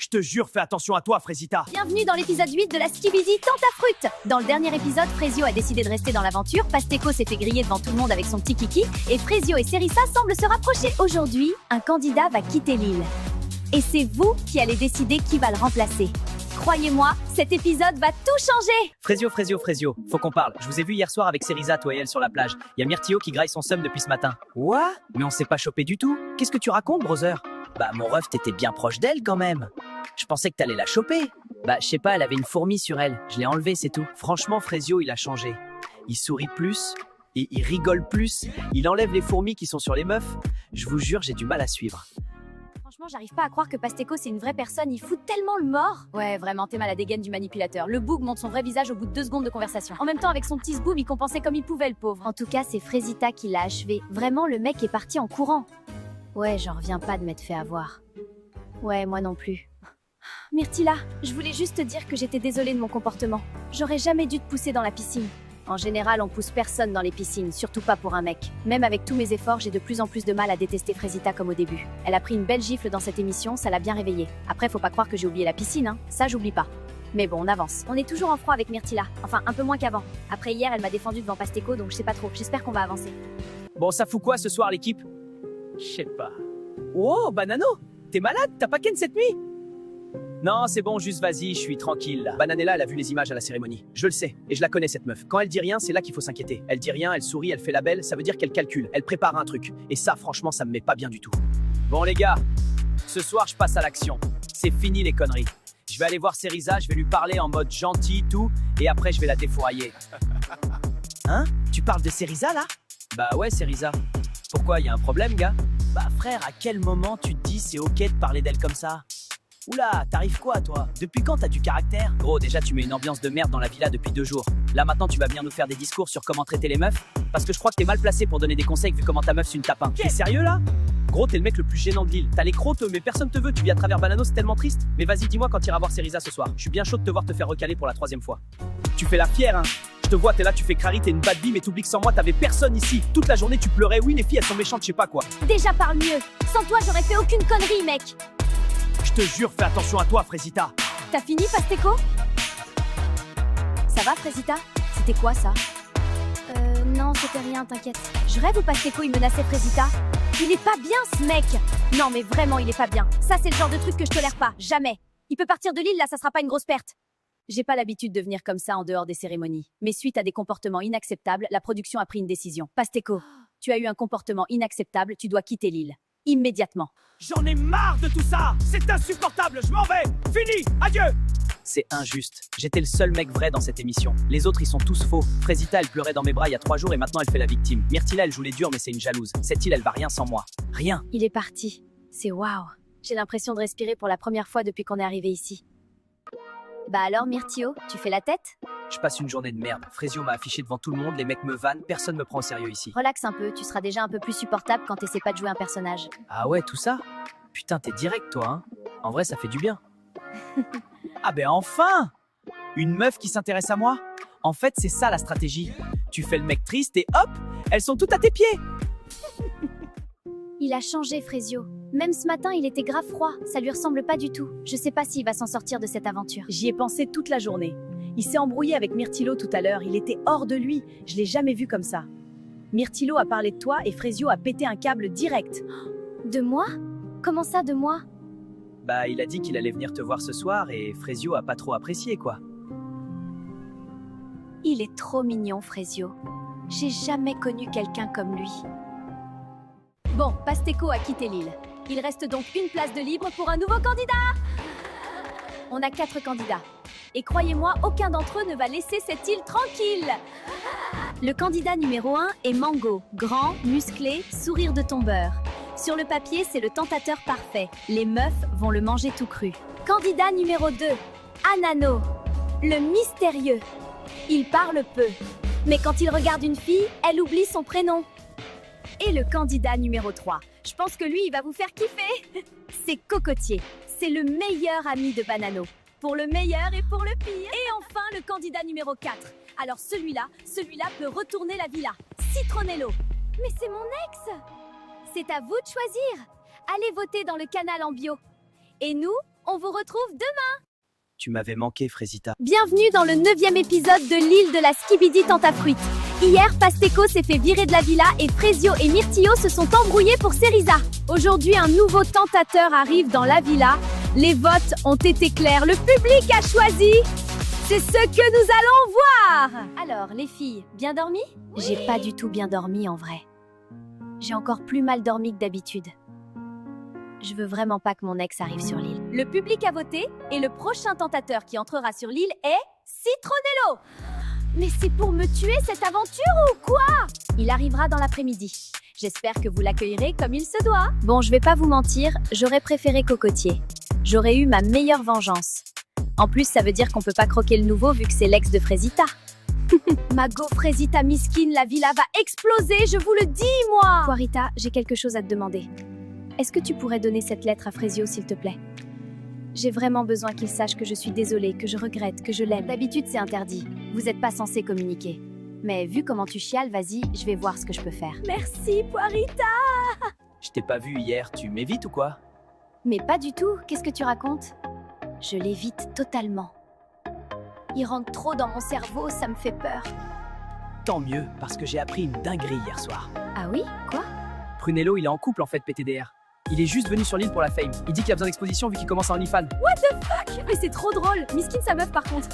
Je te jure, fais attention à toi, Frésita. Bienvenue dans l'épisode 8 de la Skibidi Tentafruit. Dans le dernier épisode, Frésio a décidé de rester dans l'aventure, Pasteko s'est fait griller devant tout le monde avec son petit kiki, et Frésio et Serissa semblent se rapprocher. Aujourd'hui, un candidat va quitter l'île. Et c'est vous qui allez décider qui va le remplacer. Croyez-moi, cet épisode va tout changer. Frésio, faut qu'on parle. Je vous ai vu hier soir avec Serissa, toi et elle sur la plage. Il y a Myrtio qui graille son seum depuis ce matin. Quoi? Mais on s'est pas chopé du tout. Qu'est-ce que tu racontes, brother? Bah, mon ref, t'étais bien proche d'elle quand même. Je pensais que t'allais la choper. Bah, je sais pas, elle avait une fourmi sur elle. Je l'ai enlevée, c'est tout. Franchement, Frésio, il a changé. Il sourit plus et il rigole plus. Il enlève les fourmis qui sont sur les meufs. Je vous jure, j'ai du mal à suivre. Franchement, j'arrive pas à croire que Pasteko c'est une vraie personne, il fout tellement le mort. Ouais, vraiment, t'es mal à la dégaine du manipulateur. Le boug montre son vrai visage au bout de 2 secondes de conversation. En même temps, avec son petit zboub, il compensait comme il pouvait, le pauvre. En tout cas, c'est Frésita qui l'a achevé. Vraiment, le mec est parti en courant. Ouais, j'en reviens pas de m'être fait avoir. Ouais, moi non plus. Myrtilla, je voulais juste te dire que j'étais désolée de mon comportement. J'aurais jamais dû te pousser dans la piscine. En général, on pousse personne dans les piscines, surtout pas pour un mec. Même avec tous mes efforts, j'ai de plus en plus de mal à détester Frésita comme au début. Elle a pris une belle gifle dans cette émission, ça l'a bien réveillée. Après, faut pas croire que j'ai oublié la piscine, hein. Ça, j'oublie pas. Mais bon, on avance. On est toujours en froid avec Myrtilla. Enfin, un peu moins qu'avant. Après hier, elle m'a défendu devant Pasteko, donc je sais pas trop. J'espère qu'on va avancer. Bon, ça fout quoi ce soir, l'équipe? Je sais pas. Oh, Banano, t'es malade? T'as pas ken cette nuit? Non, c'est bon, juste vas-y, je suis tranquille là. Bananella, elle a vu les images à la cérémonie. Je le sais, et je la connais cette meuf. Quand elle dit rien, c'est là qu'il faut s'inquiéter. Elle dit rien, elle sourit, elle fait la belle, ça veut dire qu'elle calcule. Elle prépare un truc. Et ça, franchement, ça me met pas bien du tout. Bon les gars, ce soir, je passe à l'action. C'est fini les conneries. Je vais aller voir Serissa, je vais lui parler en mode gentil, tout, et après je vais la défourailler. Hein? Tu parles de Serissa là? Bah ouais, Serissa. Pourquoi, y a un problème, gars? Bah frère, à quel moment tu te dis c'est ok de parler d'elle comme ça? Oula, t'arrives quoi toi? Depuis quand t'as du caractère? Gros, déjà tu mets une ambiance de merde dans la villa depuis 2 jours. Là maintenant tu vas venir nous faire des discours sur comment traiter les meufs? Parce que je crois que t'es mal placé pour donner des conseils vu comment ta meuf c'est une tapin. T'es sérieux là? Gros, t'es le mec le plus gênant de l'île. T'as les crocs, mais personne te veut, tu vis à travers Banano, c'est tellement triste. Mais vas-y, dis-moi quand t'iras voir Serissa ce soir. Je suis bien chaud de te voir te faire recaler pour la 3e fois. Tu fais la fière, hein? Je te vois, t'es là, tu fais crari, t'es une bad bee, mais t'oublies que sans moi, t'avais personne ici. Toute la journée, tu pleurais. Oui, les filles, elles sont méchantes, je sais pas quoi. Déjà parle mieux. Sans toi, j'aurais fait aucune connerie, mec. Je te jure, fais attention à toi, Frésita. T'as fini, Pasteko? Ça va, Frésita? C'était quoi, ça? Non, c'était rien, t'inquiète. Je rêve où Pasteko, il menaçait Frésita? Il est pas bien, ce mec! Non, mais vraiment, il est pas bien. Ça, c'est le genre de truc que je tolère pas. Jamais. Il peut partir de l'île, là, ça sera pas une grosse perte. J'ai pas l'habitude de venir comme ça en dehors des cérémonies. Mais suite à des comportements inacceptables, la production a pris une décision. Pasteko, tu as eu un comportement inacceptable, tu dois quitter l'île. Immédiatement. J'en ai marre de tout ça! C'est insupportable, je m'en vais! Fini! Adieu! C'est injuste. J'étais le seul mec vrai dans cette émission. Les autres, ils sont tous faux. Frésita, elle pleurait dans mes bras il y a 3 jours et maintenant elle fait la victime. Myrtilla, elle joue les durs mais c'est une jalouse. Cette île, elle va rien sans moi. Rien. Il est parti. C'est waouh. J'ai l'impression de respirer pour la première fois depuis qu'on est arrivé ici. Bah alors, Myrtio, tu fais la tête? Je passe une journée de merde. Frésio m'a affiché devant tout le monde, les mecs me vannent, personne me prend au sérieux ici. Relaxe un peu, tu seras déjà un peu plus supportable quand t'essaies pas de jouer un personnage. Ah ouais, tout ça? Putain, t'es direct toi, hein? En vrai, ça fait du bien. Ah ben enfin! Une meuf qui s'intéresse à moi? En fait, c'est ça la stratégie. Tu fais le mec triste et hop, elles sont toutes à tes pieds. Il a changé, Frésio. Même ce matin, il était grave froid. Ça lui ressemble pas du tout. Je sais pas s'il va s'en sortir de cette aventure. J'y ai pensé toute la journée. Il s'est embrouillé avec Myrtilo tout à l'heure. Il était hors de lui. Je l'ai jamais vu comme ça. Myrtilo a parlé de toi et Frésio a pété un câble direct. De moi? Comment ça, de moi? Bah, il a dit qu'il allait venir te voir ce soir et Frésio a pas trop apprécié, quoi. Il est trop mignon, Frésio. J'ai jamais connu quelqu'un comme lui. Bon, Pasteko a quitté l'île. Il reste donc une place de libre pour un nouveau candidat. On a 4 candidats. Et croyez-moi, aucun d'entre eux ne va laisser cette île tranquille. Le candidat numéro 1 est Mango. Grand, musclé, sourire de tombeur. Sur le papier, c'est le tentateur parfait. Les meufs vont le manger tout cru. Candidat numéro 2, Anano. Le mystérieux. Il parle peu. Mais quand il regarde une fille, elle oublie son prénom. Et le candidat numéro 3. Je pense que lui, il va vous faire kiffer. C'est Cocotier. C'est le meilleur ami de Banano. Pour le meilleur et pour le pire. Et enfin, le candidat numéro 4. Alors celui-là peut retourner la villa. Citronello. Mais c'est mon ex! C'est à vous de choisir. Allez voter dans le canal en bio. Et nous, On vous retrouve demain. Tu m'avais manqué, Frésita. Bienvenue dans le 9e épisode de l'île de la Skibidi Tentafruit. Hier, Pasteco s'est fait virer de la villa et Frezio et Myrtillo se sont embrouillés pour Cerisa. Aujourd'hui, un nouveau tentateur arrive dans la villa. Les votes ont été clairs, le public a choisi. C'est ce que nous allons voir. Alors, les filles, bien dormi? J'ai pas du tout bien dormi en vrai. J'ai encore plus mal dormi que d'habitude. Je veux vraiment pas que mon ex arrive sur l'île. Le public a voté et le prochain tentateur qui entrera sur l'île est Citronello. Mais c'est pour me tuer cette aventure ou quoi? Il arrivera dans l'après-midi. J'espère que vous l'accueillerez comme il se doit. Bon, je vais pas vous mentir, j'aurais préféré Cocotier. J'aurais eu ma meilleure vengeance. En plus, ça veut dire qu'on peut pas croquer le nouveau vu que c'est l'ex de Frésita. Mago Frésita Miskine, la villa va exploser, je vous le dis, moi! Poirita, j'ai quelque chose à te demander. Est-ce que tu pourrais donner cette lettre à Frezio, s'il te plaît? J'ai vraiment besoin qu'il sache que je suis désolée, que je regrette, que je l'aime. D'habitude, c'est interdit. Vous n'êtes pas censé communiquer. Mais vu comment tu chiales, vas-y, je vais voir ce que je peux faire. Merci, Poirita! Je t'ai pas vu hier, tu m'évites ou quoi? Mais pas du tout, qu'est-ce que tu racontes? Je l'évite totalement. Il rentre trop dans mon cerveau, ça me fait peur. Tant mieux, parce que j'ai appris une dinguerie hier soir. Ah oui? Quoi? Prunello, il est en couple en fait, PTDR. Il est juste venu sur l'île pour la fame. Il dit qu'il a besoin d'exposition vu qu'il commence en OnlyFans. What the fuck? Mais c'est trop drôle. Miskin sa meuf par contre.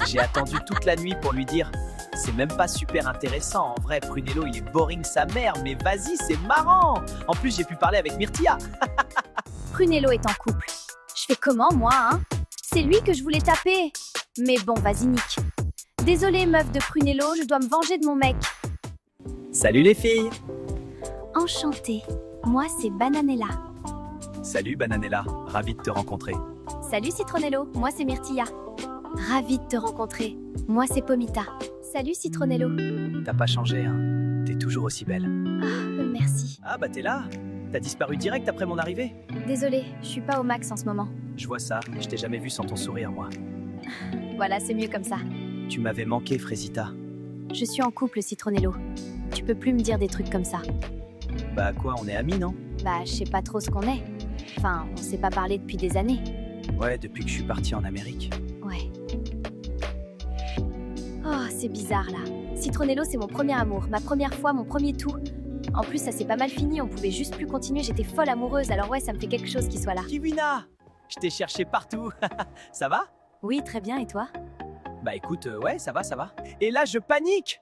J'ai attendu toute la nuit pour lui dire. C'est même pas super intéressant. En vrai, Prunello, il est boring sa mère. Mais vas-y, c'est marrant. En plus, j'ai pu parler avec Myrtilla. Prunello est en couple. Je fais comment, moi, hein? C'est lui que je voulais taper. Mais bon, vas-y, nique. Désolée, meuf de Prunello, je dois me venger de mon mec. Salut les filles. Enchantée. Moi, c'est Bananella. Salut Bananella, ravi de te rencontrer. Salut Citronello, moi c'est Myrtilla. Ravie de te rencontrer. Moi c'est Pomita. Salut Citronello. T'as pas changé, hein? T'es toujours aussi belle. Merci. Ah bah t'es là. T'as disparu direct après mon arrivée. Désolée, je suis pas au max en ce moment. Je vois ça, je t'ai jamais vu sans ton sourire, moi. Voilà, c'est mieux comme ça. Tu m'avais manqué, Frésita. Je suis en couple, Citronello. Tu peux plus me dire des trucs comme ça. Bah quoi, on est amis, non? Bah, je sais pas trop ce qu'on est. Enfin, on s'est pas parlé depuis des années. Ouais, depuis que je suis parti en Amérique. Ouais. Oh, c'est bizarre, là. Citronello, c'est mon premier amour, ma première fois, mon premier tout. En plus, ça s'est pas mal fini, on pouvait juste plus continuer, j'étais folle amoureuse, alors ouais, ça me fait quelque chose qu'il soit là. Kivina! Je t'ai cherché partout. Ça va? Oui, très bien, et toi? Bah écoute, ouais, ça va, ça va. Et là, je panique!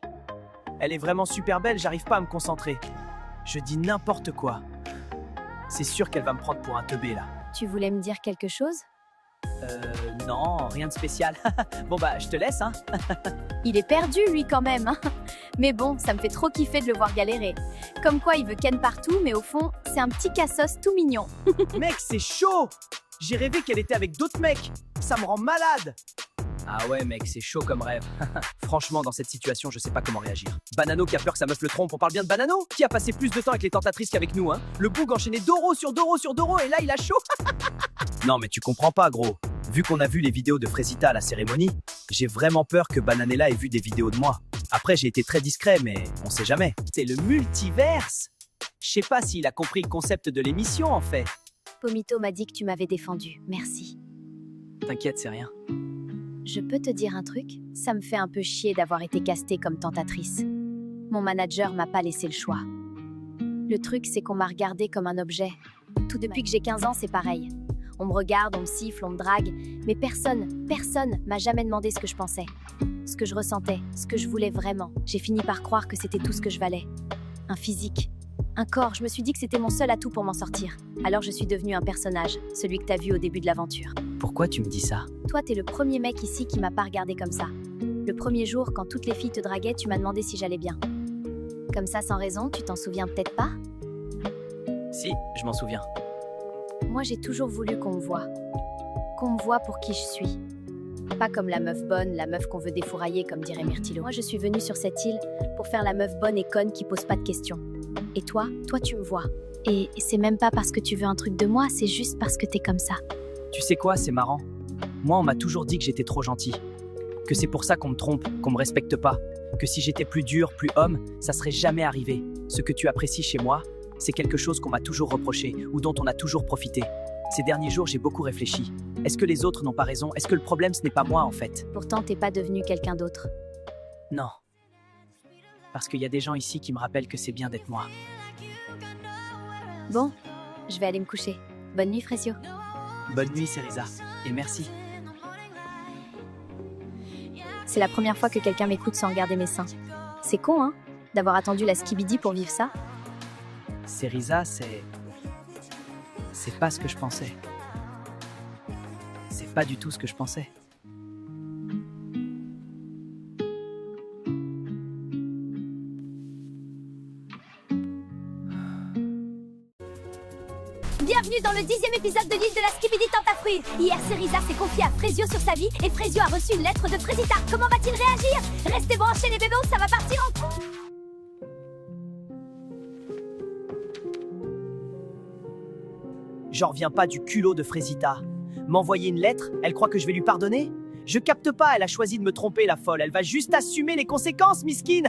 Elle est vraiment super belle, j'arrive pas à me concentrer. Je dis n'importe quoi. C'est sûr qu'elle va me prendre pour un teubé, là. Tu voulais me dire quelque chose? Non, rien de spécial. Bon bah, je te laisse, hein. Il est perdu, lui, quand même, hein. Mais bon, ça me fait trop kiffer de le voir galérer. Comme quoi, il veut ken partout, mais au fond, c'est un petit cassos tout mignon. Mec, c'est chaud! J'ai rêvé qu'elle était avec d'autres mecs. Ça me rend malade. Ah ouais, mec, c'est chaud comme rêve. Franchement, dans cette situation, je sais pas comment réagir. Banano qui a peur que sa meuf le trompe, on parle bien de Banano? Qui a passé plus de temps avec les tentatrices qu'avec nous, hein? Le boug enchaîné Doro sur Doro sur Doro, et là, il a chaud. Non, mais tu comprends pas, gros. Vu qu'on a vu les vidéos de Frésita à la cérémonie, j'ai vraiment peur que Bananella ait vu des vidéos de moi. Après, j'ai été très discret, mais on sait jamais. C'est le multiverse. Je sais pas s'il a compris le concept de l'émission, en fait. Pomito m'a dit que tu m'avais défendu, merci. T'inquiète, c'est rien. Je peux te dire un truc? Ça me fait un peu chier d'avoir été castée comme tentatrice. Mon manager m'a pas laissé le choix. Le truc, c'est qu'on m'a regardée comme un objet. Tout depuis que j'ai 15 ans, c'est pareil. On me regarde, on me siffle, on me drague, mais personne m'a jamais demandé ce que je pensais, ce que je ressentais, ce que je voulais vraiment. J'ai fini par croire que c'était tout ce que je valais. Un physique, un corps, je me suis dit que c'était mon seul atout pour m'en sortir. Alors je suis devenue un personnage, celui que t'as vu au début de l'aventure. Pourquoi tu me dis ça? Toi, t'es le premier mec ici qui m'a pas regardé comme ça. Le premier jour, quand toutes les filles te draguaient, tu m'as demandé si j'allais bien. Comme ça, sans raison, tu t'en souviens peut-être pas? Si, je m'en souviens. Moi, j'ai toujours voulu qu'on me voie. Qu'on me voie pour qui je suis. Pas comme la meuf bonne, la meuf qu'on veut défourailler, comme dirait Myrtillo. Moi, je suis venue sur cette île pour faire la meuf bonne et conne qui pose pas de questions. Et toi, tu me vois. Et c'est même pas parce que tu veux un truc de moi, c'est juste parce que t'es comme ça. Tu sais quoi, c'est marrant. Moi, on m'a toujours dit que j'étais trop gentil. Que c'est pour ça qu'on me trompe, qu'on me respecte pas. Que si j'étais plus dur, plus homme, ça serait jamais arrivé. Ce que tu apprécies chez moi, c'est quelque chose qu'on m'a toujours reproché ou dont on a toujours profité. Ces derniers jours, j'ai beaucoup réfléchi. Est-ce que les autres n'ont pas raison? Est-ce que le problème, ce n'est pas moi, en fait? Pourtant, t'es pas devenu quelqu'un d'autre. Non. Parce qu'il y a des gens ici qui me rappellent que c'est bien d'être moi. Bon, je vais aller me coucher. Bonne nuit, Frezio. Bonne nuit, Cerisa. Et merci. C'est la première fois que quelqu'un m'écoute sans regarder mes seins. C'est con, hein, d'avoir attendu la skibidi pour vivre ça. Cerisa, c'est pas ce que je pensais. C'est pas du tout ce que je pensais. Bienvenue dans le 10e épisode de l'île de la Skibidi Tentafruit. Hier, Cerisa s'est confiée à Frezio sur sa vie et Frezio a reçu une lettre de Frezita. Comment va-t-il réagir? Restez branchés les bébés, ça va partir en couille. J'en reviens pas du culot de Frezita. M'envoyer une lettre, elle croit que je vais lui pardonner? Je capte pas, elle a choisi de me tromper, la folle. Elle va juste assumer les conséquences, miskine.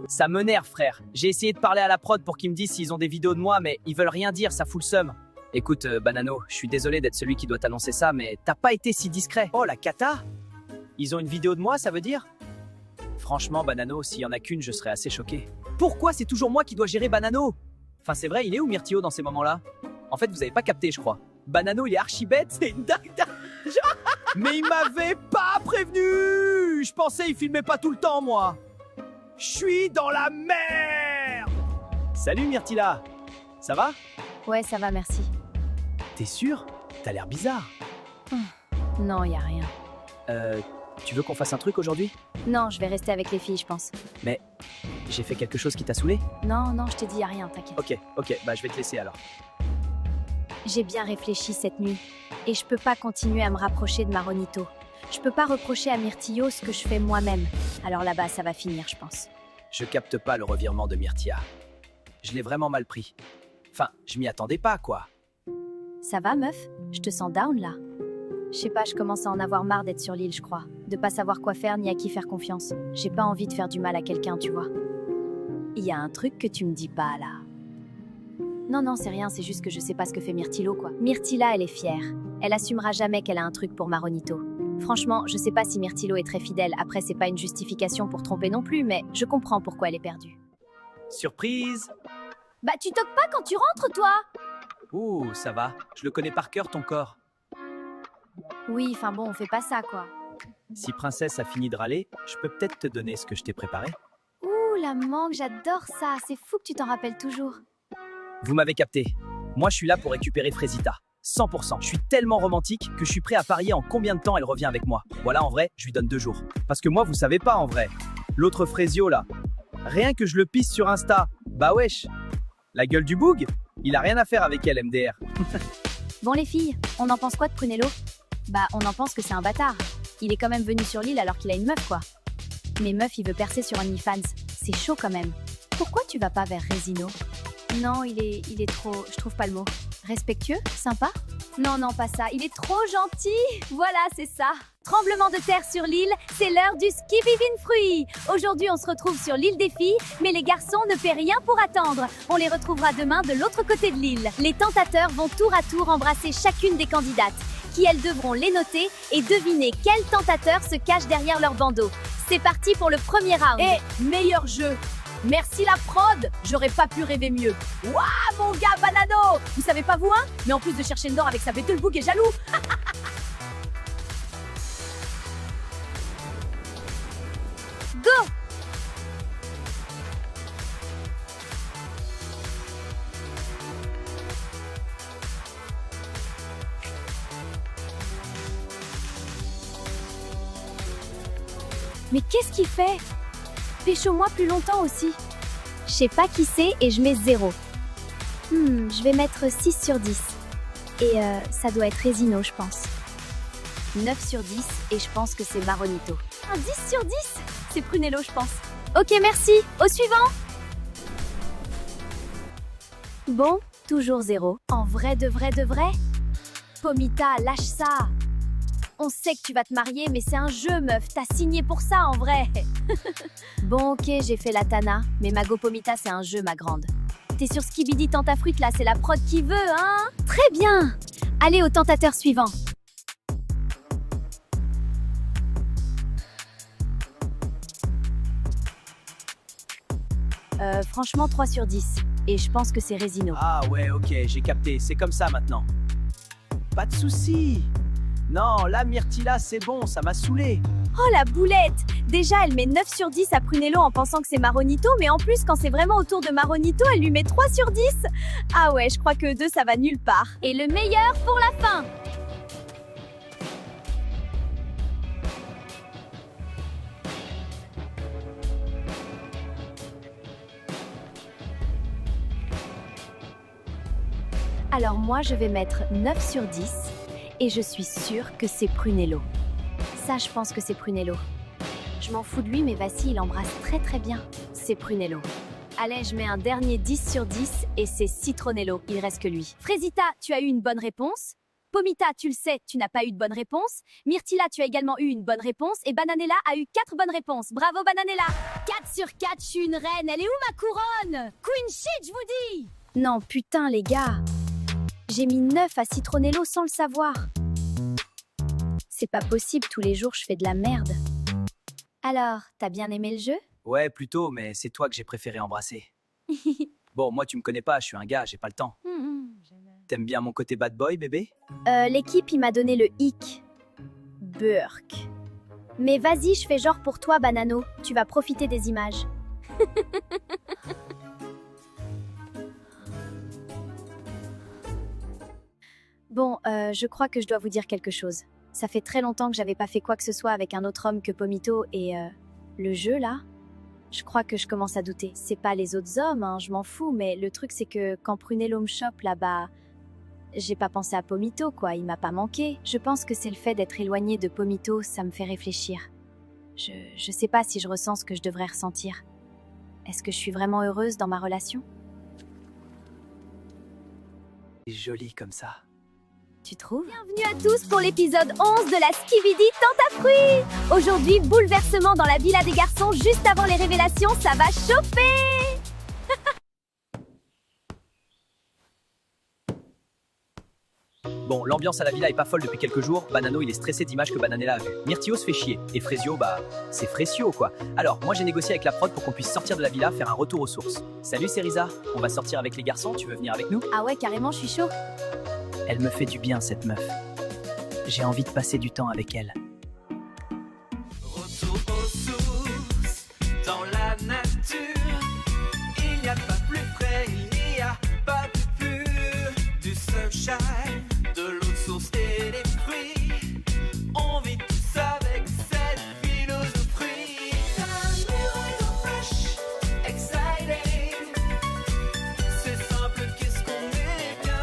Ça m'énerve, frère. J'ai essayé de parler à la prod pour qu'ils me disent s'ils ont des vidéos de moi, mais ils veulent rien dire, ça fout le seum. Écoute, Banano, je suis désolé d'être celui qui doit t'annoncer ça, mais t'as pas été si discret. Oh, la cata! Ils ont une vidéo de moi, ça veut dire? Franchement, Banano, s'il y en a qu'une, je serais assez choqué. Pourquoi c'est toujours moi qui dois gérer Banano? Enfin, c'est vrai, il est où Myrtilo dans ces moments-là? En fait, vous avez pas capté, je crois. Banano, il est archi bête, c'est une dingue. Mais il m'avait pas prévenu! Je pensais il filmait pas tout le temps, moi. Je suis dans la merde! Salut Myrtila! Ça va? Ouais, ça va, merci. T'es sûr? T'as l'air bizarre. Non, y a rien. Tu veux qu'on fasse un truc aujourd'hui? Non, je vais rester avec les filles, je pense. Mais j'ai fait quelque chose qui t'a saoulé? Non, je t'ai dit y a rien, t'inquiète. Ok, bah je vais te laisser alors. J'ai bien réfléchi cette nuit. Et je peux pas continuer à me rapprocher de Maronito. Je peux pas reprocher à Myrtillo ce que je fais moi-même. Alors là-bas, ça va finir, je pense. Je capte pas le revirement de Myrtia. Je l'ai vraiment mal pris. Enfin, je m'y attendais pas, quoi. Ça va, meuf? Je te sens down, là. Je sais pas, je commence à en avoir marre d'être sur l'île, je crois. De pas savoir quoi faire ni à qui faire confiance. J'ai pas envie de faire du mal à quelqu'un, tu vois. Il y a un truc que tu me dis pas, là. Non, c'est rien, c'est juste que je sais pas ce que fait Myrtillo, quoi. Myrtilla, elle est fière. Elle assumera jamais qu'elle a un truc pour Maronito. Franchement, je sais pas si Myrtillo est très fidèle. Après, c'est pas une justification pour tromper non plus, mais je comprends pourquoi elle est perdue. Surprise! Bah, tu toques pas quand tu rentres, toi! Ouh, ça va. Je le connais par cœur, ton corps. Oui, enfin bon, on fait pas ça, quoi. Si Princesse a fini de râler, je peux peut-être te donner ce que je t'ai préparé. Ouh, la mangue, j'adore ça. C'est fou que tu t'en rappelles toujours. Vous m'avez capté. Moi, je suis là pour récupérer Frezita. 100%. Je suis tellement romantique que je suis prêt à parier en combien de temps elle revient avec moi. Voilà, en vrai, je lui donne 2 jours. Parce que moi, vous savez pas, en vrai. L'autre Frezio, là. Rien que je le pisse sur Insta. Bah wesh. La gueule du boug, il a rien à faire avec elle, MDR. Bon, les filles, on en pense quoi de Prunello? Bah, on en pense que c'est un bâtard. Il est quand même venu sur l'île alors qu'il a une meuf, quoi. Mais meuf, il veut percer sur OnlyFans. C'est chaud, quand même. Pourquoi tu vas pas vers Resino? Non, il est trop... Je trouve pas le mot. Respectueux? Sympa? Non, pas ça. Il est trop gentil. Voilà, c'est ça. Tremblement de terre sur l'île, c'est l'heure du Skibidi Fruit. Aujourd'hui, on se retrouve sur l'île des filles, mais les garçons ne paient rien pour attendre. On les retrouvera demain de l'autre côté de l'île. Les tentateurs vont tour à tour embrasser chacune des candidates, qui elles devront les noter et deviner quel tentateur se cache derrière leur bandeau. C'est parti pour le premier round. Et meilleur jeu. Merci la prod, j'aurais pas pu rêver mieux. Waouh mon gars Banano, vous savez pas vous hein? Mais en plus de chercher le nord avec sa bête, le bouc est jaloux. Go! Mais qu'est-ce qu'il fait? Pécho-moi plus longtemps aussi. Je sais pas qui c'est et je mets 0. Je vais mettre 6 sur 10. Et ça doit être Resino, je pense. 9 sur 10 et je pense que c'est Maronito. Un 10 sur 10? C'est Prunello, je pense. Ok, merci. Au suivant. Bon, toujours 0. En vrai de vrai de vrai? Pomita, lâche ça. On sait que tu vas te marier, mais c'est un jeu, meuf. T'as signé pour ça, en vrai. Bon, ok, j'ai fait la Tana, mais Mago Pomita, c'est un jeu, ma grande. T'es sur Skibidi Tentafruit là, c'est la prod qui veut, hein? Très bien! Allez au tentateur suivant. Franchement, 3 sur 10. Et je pense que c'est Résino. Ah ouais, ok, j'ai capté. C'est comme ça maintenant. Pas de souci. Non, là, Myrtilla, c'est bon, ça m'a saoulé. Oh la boulette! Déjà, elle met 9 sur 10 à Prunello en pensant que c'est Maronito, mais en plus, quand c'est vraiment autour de Maronito, elle lui met 3 sur 10. Ah ouais, je crois que 2, ça va nulle part. Et le meilleur pour la fin. Alors moi, je vais mettre 9 sur 10 et je suis sûre que c'est Prunello. Ça, je pense que c'est Prunello. Je m'en fous de lui, mais vas-y, il embrasse très très bien. C'est Prunello. Allez, je mets un dernier 10 sur 10 et c'est Citronello. Il reste que lui. Frésita, tu as eu une bonne réponse. Pomita, tu le sais, tu n'as pas eu de bonne réponse. Myrtilla, tu as également eu une bonne réponse. Et Bananella a eu 4 bonnes réponses. Bravo Bananella! 4 sur 4, je suis une reine. Elle est où ma couronne? Queen shit, je vous dis! Non, putain, les gars. J'ai mis 9 à Citronello sans le savoir. C'est pas possible, tous les jours je fais de la merde. Alors, t'as bien aimé le jeu? Ouais, plutôt, mais c'est toi que j'ai préféré embrasser. Bon, moi, tu me connais pas, je suis un gars, j'ai pas le temps. T'aimes bien mon côté bad boy, bébé? L'équipe, il m'a donné le hic. Burk. Mais vas-y, je fais genre pour toi, Banano. Tu vas profiter des images. Bon, je crois que je dois vous dire quelque chose. Ça fait très longtemps que j'avais pas fait quoi que ce soit avec un autre homme que Pomito et le jeu là, je crois que je commence à douter. C'est pas les autres hommes, hein, je m'en fous, mais le truc c'est que quand Prunello me chope là-bas, j'ai pas pensé à Pomito quoi, il m'a pas manqué. Je pense que c'est le fait d'être éloigné de Pomito, ça me fait réfléchir. Je sais pas si je ressens ce que je devrais ressentir. Est-ce que je suis vraiment heureuse dans ma relation? C'est joli comme ça. Tu trouves? Bienvenue à tous pour l'épisode 11 de la Skibidi Tentafruit. Aujourd'hui, bouleversement dans la villa des garçons juste avant les révélations, ça va chauffer. Bon, l'ambiance à la villa est pas folle depuis quelques jours. Banano, il est stressé d'images que Bananella a vues. Myrtillo se fait chier. Et Frésio, bah, c'est Fresio, quoi. Alors, moi, j'ai négocié avec la prod pour qu'on puisse sortir de la villa, faire un retour aux sources. Salut, Cerisa. On va sortir avec les garçons. Tu veux venir avec nous? Ah ouais, carrément, je suis chaud. Elle me fait du bien, cette meuf. J'ai envie de passer du temps avec elle. Retour aux sources, dans la nature. Il n'y a pas plus frais, il n'y a pas plus pur. Du sunshine, de l'eau de source et des fruits. On vit tous avec cette philosophie. Fresh, exciting. C'est simple, qu'est-ce qu'on est bien.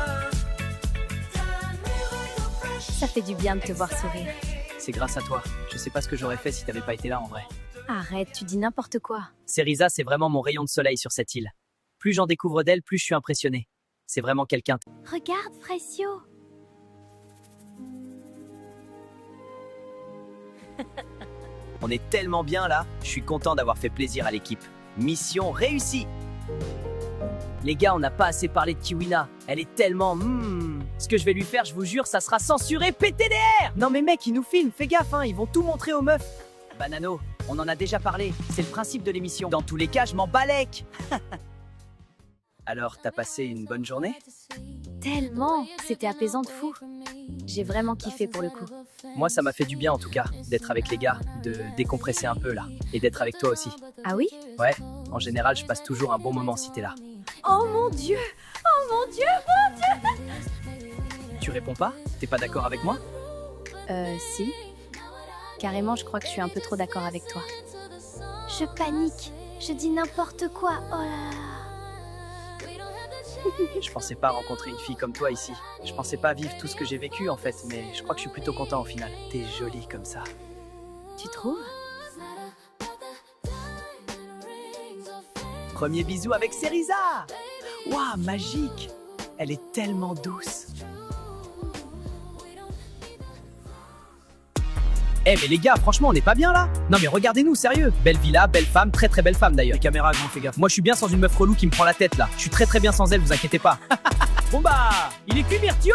Ça fait du bien de te voir sourire. C'est grâce à toi. Je sais pas ce que j'aurais fait si t'avais pas été là, en vrai. Arrête, tu dis n'importe quoi. Cerisa, c'est vraiment mon rayon de soleil sur cette île. Plus j'en découvre d'elle, plus je suis impressionné. C'est vraiment quelqu'un. Regarde, Fresio. On est tellement bien là, je suis content d'avoir fait plaisir à l'équipe. Mission réussie. Les gars, on n'a pas assez parlé de Kiwina. Elle est tellement... Ce que je vais lui faire, je vous jure, ça sera censuré PTDR. Non mais mec, ils nous filment, fais gaffe, hein, ils vont tout montrer aux meufs. Banano, on en a déjà parlé, c'est le principe de l'émission. Dans tous les cas, je m'en balèque. Alors, t'as passé une bonne journée? Tellement, c'était apaisant de fou. J'ai vraiment kiffé pour le coup. Moi, ça m'a fait du bien en tout cas, d'être avec les gars, de décompresser un peu là, et d'être avec toi aussi. Ah oui? Ouais, en général, je passe toujours un bon moment si t'es là. Oh mon Dieu! Oh mon Dieu! Tu réponds pas? T'es pas d'accord avec moi? Si. Carrément, je crois que je suis un peu trop d'accord avec toi. Je panique. Je dis n'importe quoi. Oh là là. Je pensais pas rencontrer une fille comme toi ici. Je pensais pas vivre tout ce que j'ai vécu en fait, mais je crois que je suis plutôt content au final. T'es jolie comme ça. Tu trouves? Premier bisou avec Cerisa! Waouh, magique! Elle est tellement douce. Eh mais les gars, franchement, on n'est pas bien là. Non mais regardez-nous, sérieux. Belle villa, belle femme, très très belle femme d'ailleurs. Les caméras, gros, fais gaffe. Moi je suis bien sans une meuf relou qui me prend la tête là. Je suis très très bien sans elle, vous inquiétez pas. Bon bah, il est cuit Myrtio.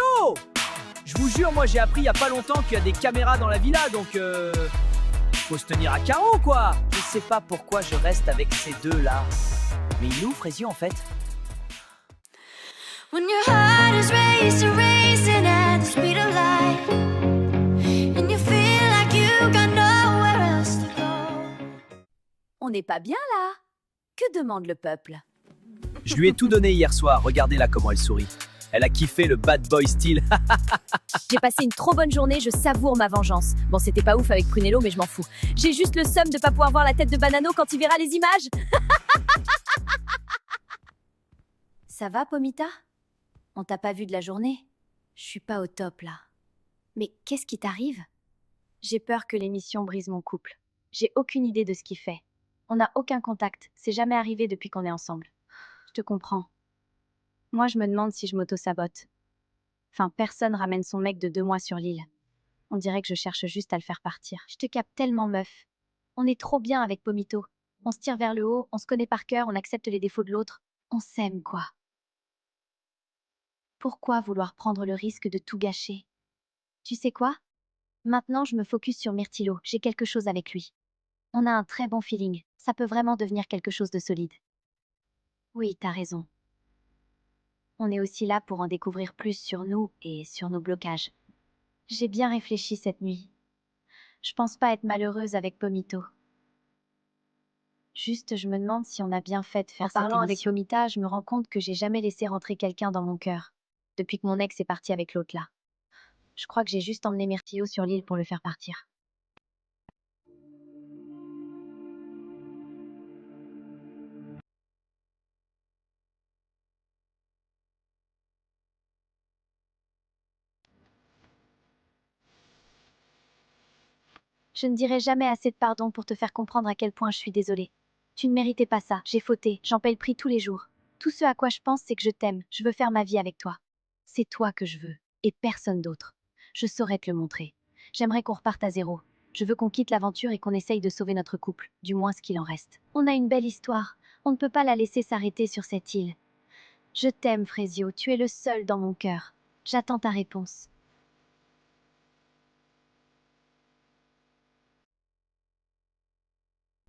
Je vous jure, moi j'ai appris il y a pas longtemps qu'il y a des caméras dans la villa, donc faut se tenir à carreau quoi. Je sais pas pourquoi je reste avec ces deux là. Mais il est où Frésio en fait? When your heart is racing at the speed of light, and you feel like you got nowhere else to go. On n'est pas bien là? Que demande le peuple? Je lui ai tout donné hier soir, regardez là comment elle sourit. Elle a kiffé le bad boy style. J'ai passé une trop bonne journée, je savoure ma vengeance. Bon, c'était pas ouf avec Prunello, mais je m'en fous. J'ai juste le seum de pas pouvoir voir la tête de Banano quand il verra les images. Ça va, Pomita? On t'a pas vu de la journée? Je suis pas au top, là. Mais qu'est-ce qui t'arrive? J'ai peur que l'émission brise mon couple. J'ai aucune idée de ce qu'il fait. On n'a aucun contact. C'est jamais arrivé depuis qu'on est ensemble. Je te comprends. Moi, je me demande si je m'auto-sabote. Enfin, personne ramène son mec de 2 mois sur l'île. On dirait que je cherche juste à le faire partir. Je te capte tellement, meuf. On est trop bien avec Pomito. On se tire vers le haut, on se connaît par cœur, on accepte les défauts de l'autre. On s'aime, quoi. Pourquoi vouloir prendre le risque de tout gâcher? Tu sais quoi? Maintenant, je me focus sur Myrtillo. J'ai quelque chose avec lui. On a un très bon feeling. Ça peut vraiment devenir quelque chose de solide. Oui, t'as raison. On est aussi là pour en découvrir plus sur nous et sur nos blocages. J'ai bien réfléchi cette nuit. Je pense pas être malheureuse avec Pomito. Juste, je me demande si on a bien fait de faire cette émission. Avec Pomita, je me rends compte que j'ai jamais laissé rentrer quelqu'un dans mon cœur. Depuis que mon ex est parti avec l'autre là. Je crois que j'ai juste emmené Myrtillo sur l'île pour le faire partir. Je ne dirai jamais assez de pardon pour te faire comprendre à quel point je suis désolée. Tu ne méritais pas ça, j'ai fauté, j'en paye le prix tous les jours. Tout ce à quoi je pense, c'est que je t'aime, je veux faire ma vie avec toi. C'est toi que je veux, et personne d'autre. Je saurais te le montrer. J'aimerais qu'on reparte à zéro. Je veux qu'on quitte l'aventure et qu'on essaye de sauver notre couple, du moins ce qu'il en reste. On a une belle histoire, on ne peut pas la laisser s'arrêter sur cette île. Je t'aime, Frésio, tu es le seul dans mon cœur. J'attends ta réponse.